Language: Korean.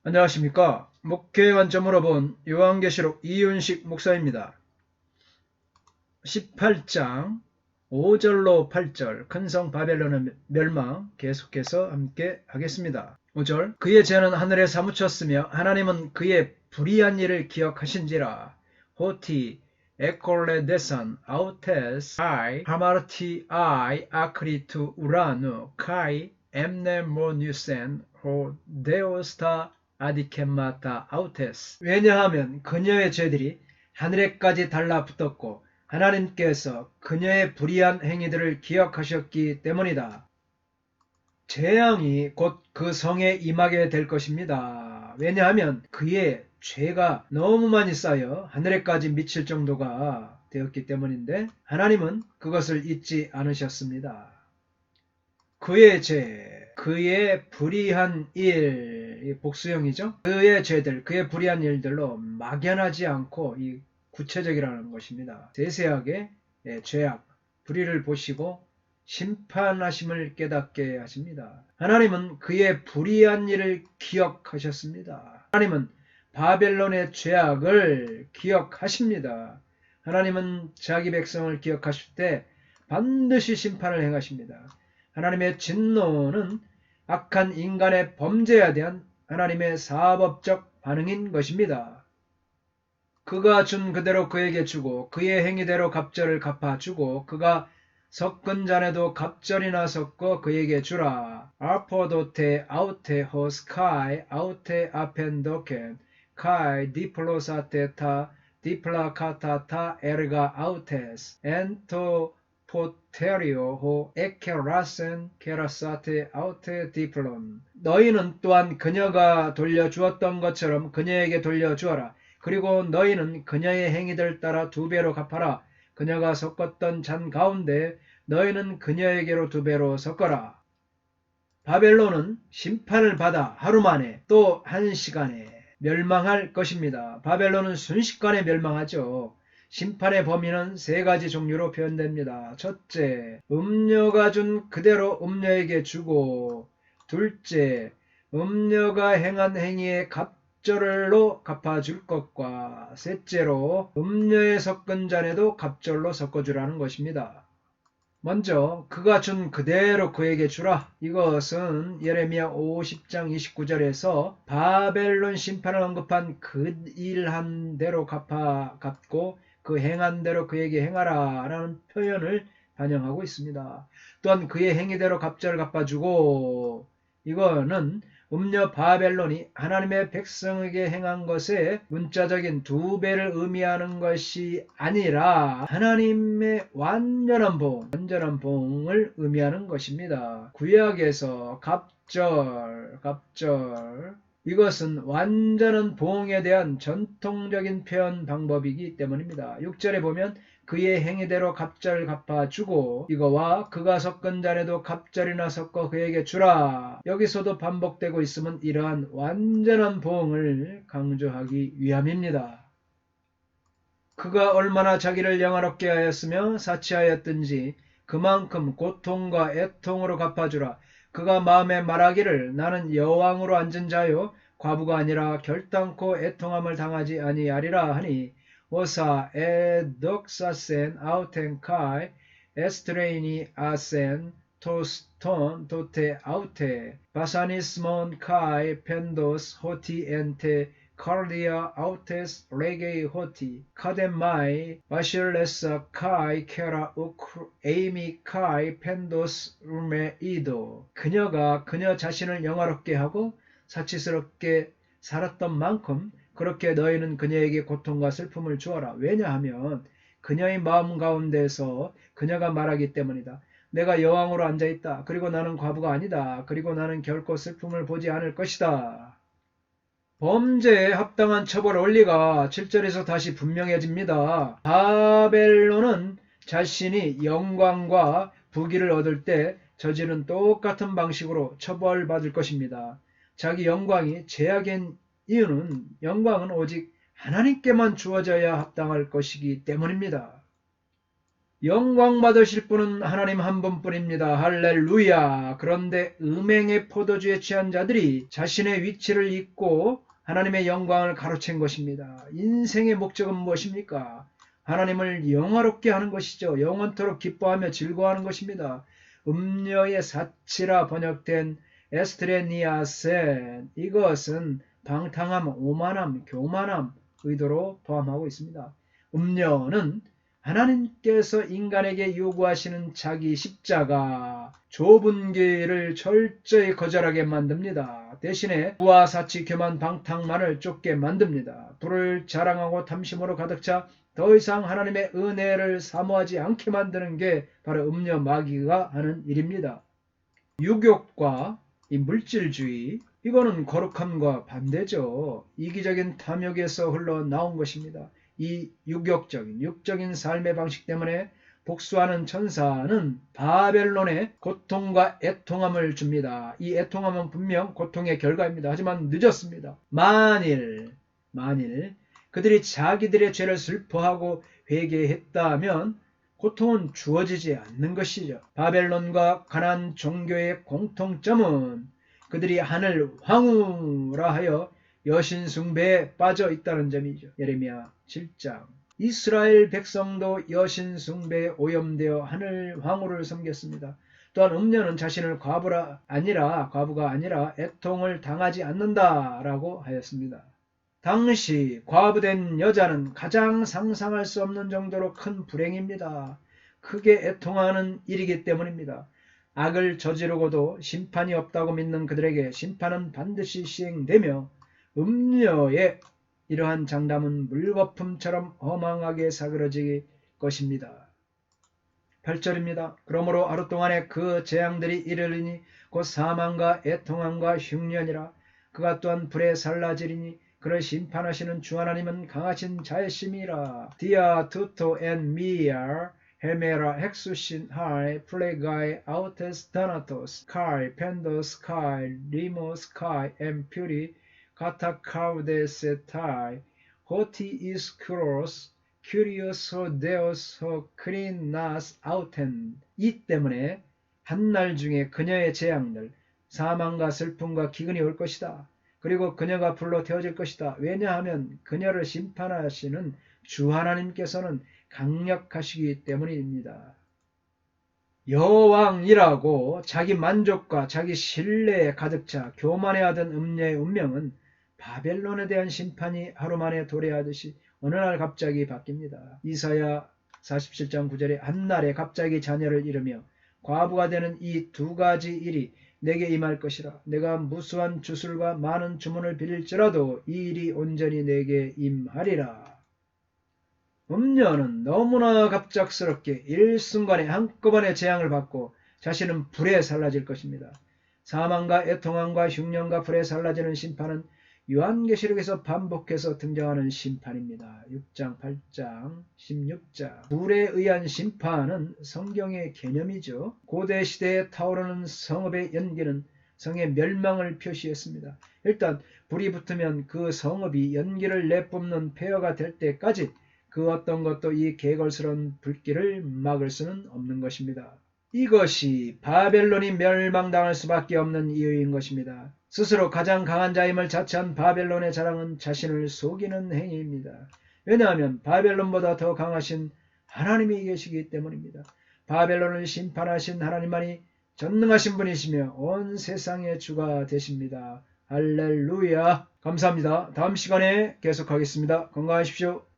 안녕하십니까. 목회의 관점으로 본 요한계시록 이윤식 목사입니다. 18장 5절로 8절 큰성 바벨론의 멸망 계속해서 함께 하겠습니다. 5절 그의 죄는 하늘에 사무쳤으며 하나님은 그의 불의한 일을 기억하신지라. 호티 에콜레데산 아우테스 아이 하마르티 아이 아크리투 우라누 카이 엠네모뉴센 호데오스타 아디켐마타 아우테스. 왜냐하면 그녀의 죄들이 하늘에까지 달라붙었고 하나님께서 그녀의 불의한 행위들을 기억하셨기 때문이다. 재앙이 곧 그 성에 임하게 될 것입니다. 왜냐하면 그의 죄가 너무 많이 쌓여 하늘에까지 미칠 정도가 되었기 때문인데 하나님은 그것을 잊지 않으셨습니다. 그의 죄, 그의 불의한 일, 복수형이죠. 그의 죄들, 그의 불의한 일들로 막연하지 않고 이 구체적이라는 것입니다. 세세하게 죄악, 불의를 보시고 심판하심을 깨닫게 하십니다. 하나님은 그의 불의한 일을 기억하셨습니다. 하나님은 바벨론의 죄악을 기억하십니다. 하나님은 자기 백성을 기억하실 때 반드시 심판을 행하십니다. 하나님의 진노는 악한 인간의 범죄에 대한 하나님의 사법적 반응인 것입니다. 그가 준 그대로 그에게 주고 그의 행위대로 갑절을 갚아주고 그가 섞은 잔에도 갑절이나 섞어 그에게 주라. 아포도테 아우테 호스카이 아우테 아펜도켄 카이 디플로사테타 디플라카타타 에르가 아우테스 엔토 포테리오 호 에케라센 케라사테 아우테 디플론. 너희는 또한 그녀가 돌려주었던 것처럼 그녀에게 돌려주어라. 그리고 너희는 그녀의 행위들 따라 2배로 갚아라. 그녀가 섞었던 잔 가운데 너희는 그녀에게로 2배로 섞어라. 바벨론은 심판을 받아 하루 만에 또 1시간에 멸망할 것입니다. 바벨론은 순식간에 멸망하죠. 심판의 범위는 3가지 종류로 표현됩니다. 첫째, 음녀가 준 그대로 음녀에게 주고, 둘째, 음녀가 행한 행위의 갑절로 갚아줄 것과, 셋째로 음녀의 섞은 잔에도 갑절로 섞어주라는 것입니다. 먼저 그가 준 그대로 그에게 주라. 이것은 예레미야 50장 29절에서 바벨론 심판을 언급한 그 일한 대로 갚고 그 행한 대로 그에게 행하라 라는 표현을 반영하고 있습니다. 또한 그의 행위대로 갑절을 갚아주고, 이거는 음녀 바벨론이 하나님의 백성에게 행한 것에 문자적인 2배를 의미하는 것이 아니라 하나님의 완전한 보응을 의미하는 것입니다. 구약에서 갑절 이것은 완전한 보응에 대한 전통적인 표현 방법이기 때문입니다. 6절에 보면 그의 행위대로 갑절 갚아주고, 이거와 그가 섞은 잔에도 갑절이나 섞어 그에게 주라. 여기서도 반복되고 있으면 이러한 완전한 보응을 강조하기 위함입니다. 그가 얼마나 자기를 영화롭게 하였으며 사치하였든지 그만큼 고통과 애통으로 갚아주라. 그가 마음에 말하기를 나는 여왕으로 앉은 자요 과부가 아니라 결단코 애통함을 당하지 아니하리라 하니, 오사 에덕사센 아우텐카이 에스트레이니 아센 토스톤 도테 아우테 바사니스몬 카이 펜도스 호티 엔테 카르디아 아우테스 레게이 호티 카덴마이 바실레사 카이 케라 우크 에이미 카이 펜도스 우메이도. 그녀가 그녀 자신을 영화롭게 하고 사치스럽게 살았던 만큼 그렇게 너희는 그녀에게 고통과 슬픔을 주어라. 왜냐하면 그녀의 마음 가운데서 그녀가 말하기 때문이다. 내가 여왕으로 앉아있다. 그리고 나는 과부가 아니다. 그리고 나는 결코 슬픔을 보지 않을 것이다. 범죄에 합당한 처벌 원리가 7절에서 다시 분명해집니다. 바벨론은 자신이 영광과 부귀를 얻을 때 저지른 똑같은 방식으로 처벌받을 것입니다. 자기 영광이 제약인 이유는 영광은 오직 하나님께만 주어져야 합당할 것이기 때문입니다. 영광 받으실 분은 하나님 한 분뿐입니다. 할렐루야. 그런데 음행의 포도주에 취한 자들이 자신의 위치를 잊고 하나님의 영광을 가로챈 것입니다. 인생의 목적은 무엇입니까? 하나님을 영화롭게 하는 것이죠. 영원토록 기뻐하며 즐거워하는 것입니다. 음녀의 사치라 번역된 에스트레니아센, 이것은 방탕함, 오만함, 교만함 의도로 포함하고 있습니다. 음녀는 하나님께서 인간에게 요구하시는 자기 십자가, 좁은 길을 철저히 거절하게 만듭니다. 대신에 부와 사치, 교만, 방탕만을 쫓게 만듭니다. 부를 자랑하고 탐심으로 가득 차 더 이상 하나님의 은혜를 사모하지 않게 만드는 게 바로 음녀 마귀가 하는 일입니다. 유욕과 이 물질주의, 이거는 거룩함과 반대죠. 이기적인 탐욕에서 흘러나온 것입니다. 이 유격적인, 육적인 삶의 방식 때문에 복수하는 천사는 바벨론에 고통과 애통함을 줍니다. 이 애통함은 분명 고통의 결과입니다. 하지만 늦었습니다. 만일 그들이 자기들의 죄를 슬퍼하고 회개했다면 고통은 주어지지 않는 것이죠. 바벨론과 가나안 종교의 공통점은 그들이 하늘 황후라 하여 여신 숭배에 빠져 있다는 점이죠. 예레미야 7장. 이스라엘 백성도 여신 숭배에 오염되어 하늘 황후를 섬겼습니다. 또한 음녀는 자신을 과부가 아니라 애통을 당하지 않는다라고 하였습니다. 당시 과부된 여자는 가장 상상할 수 없는 정도로 큰 불행입니다. 크게 애통하는 일이기 때문입니다. 악을 저지르고도 심판이 없다고 믿는 그들에게 심판은 반드시 시행되며 음녀의 이러한 장담은 물거품처럼 허망하게 사그러질 것입니다. 8절입니다. 그러므로 하루 동안에 그 재앙들이 이르리니 곧 사망과 애통함과 흉년이라. 그가 또한 불에 살라지리니 그를 심판하시는 주 하나님은 강하신 자의 심이라. 디아 투토 엔 미아 헤메라 헥수신 하이 플레가이 아우테스 타나토스 카이 펜도스 카이 리모스 카이 엠퓨리 카타카우데세타이 호티 이스크로스 큐리오소 데오소 크리나스 아우텐. 이 때문에 한날 중에 그녀의 재앙들, 사망과 슬픔과 기근이 올 것이다. 그리고 그녀가 불로 태워질 것이다. 왜냐하면 그녀를 심판하시는 주 하나님께서는 강력하시기 때문입니다. 여왕이라고 자기 만족과 자기 신뢰에 가득 차 교만해하던 음녀의 운명은 바벨론에 대한 심판이 하루 만에 도래하듯이 어느 날 갑자기 바뀝니다. 이사야 47장 9절에 한날에 갑자기 자녀를 잃으며 과부가 되는 이 두 가지 일이 내게 임할 것이라. 내가 무수한 주술과 많은 주문을 빌릴지라도 이 일이 온전히 내게 임하리라. 음녀는 너무나 갑작스럽게 일순간에 한꺼번에 재앙을 받고 자신은 불에 살라질 것입니다. 사망과 애통함과 흉년과 불에 살라지는 심판은 요한계시록에서 반복해서 등장하는 심판입니다. 6장, 8장, 16장. 불에 의한 심판은 성경의 개념이죠. 고대 시대에 타오르는 성읍의 연기는 성의 멸망을 표시했습니다. 일단 불이 붙으면 그 성읍이 연기를 내뿜는 폐허가 될 때까지 그 어떤 것도 이 개걸스러운 불길을 막을 수는 없는 것입니다. 이것이 바벨론이 멸망당할 수밖에 없는 이유인 것입니다. 스스로 가장 강한 자임을 자처한 바벨론의 자랑은 자신을 속이는 행위입니다. 왜냐하면 바벨론보다 더 강하신 하나님이 계시기 때문입니다. 바벨론을 심판하신 하나님만이 전능하신 분이시며 온 세상의 주가 되십니다. 할렐루야. 감사합니다. 다음 시간에 계속하겠습니다. 건강하십시오.